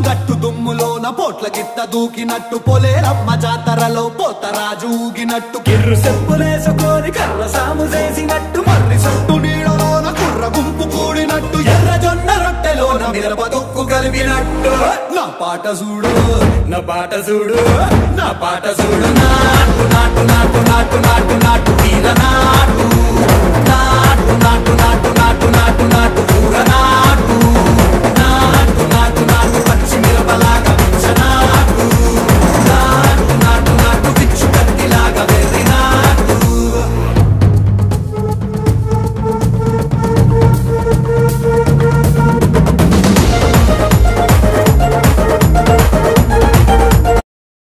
గట్టు దుమ్ములోన పోట్ల గిత్త దూకినట్టు పొలేరమ్మ జాతరలో పోతరాజు ఊగినట్టు కిర్రు చెప్పులేసుకొని కర్ర సాము చేసినట్టు మర్రి సొట్టు నీడలోన కుర్ర గుంపు కూడినట్టు ఎర్ర జొన్న రొట్టెలోన మిరప తొక్కు కలిపినట్టు నా పాట చూడు నా పాట చూడు నా పాట చూడు నాటు నాటు నాటు నాటు నాటు నాటు తీరనా